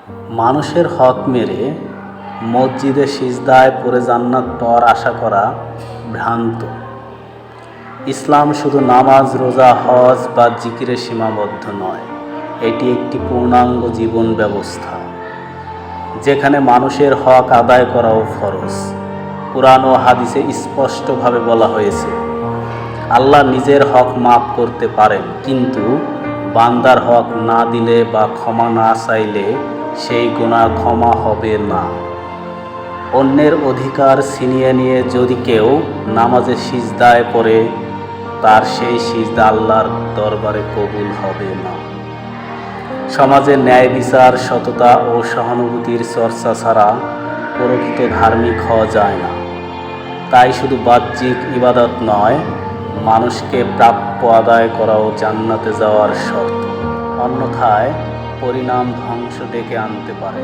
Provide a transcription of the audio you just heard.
মানুষের হক মেরে মসজিদে সিজদায় পড়ে জান্নাত পাওয়ার আশা করা ভ্রান্ত। ইসলাম শুধু নামাজ, রোজা, হজ বা জিকিরে সীমাবদ্ধ নয়, এটি একটি পূর্ণাঙ্গ জীবন ব্যবস্থা যেখানে মানুষের হক আদায় করাও ফরজ। কুরআন ও হাদিসে স্পষ্টভাবে বলা হয়েছে, আল্লাহ নিজের হক মাফ করতে পারেন, কিন্তু বান্দার হক না দিলে বা ক্ষমা না চাইলে সেই গুনাহ ক্ষমা হবে না। অন্যের অধিকার ছিনিয়ে নিয়ে যদি কেউ নামাজে সিজদায় পড়ে, তার সেই সিজদা আল্লাহর দরবারে কবুল হবে না। সমাজে ন্যায় বিচার, সততা ও সহানুভূতির চর্চা ছাড়া প্রকৃত ধার্মিক হওয়া যায় না। তাই শুধু বাহ্যিক ইবাদত নয়, মানুষকে প্রাপ্য আদায় করাও জান্নাতে যাওয়ার শর্ত, অন্যথায় পরিণাম ধ্বংস ডেকে আনতে পারে।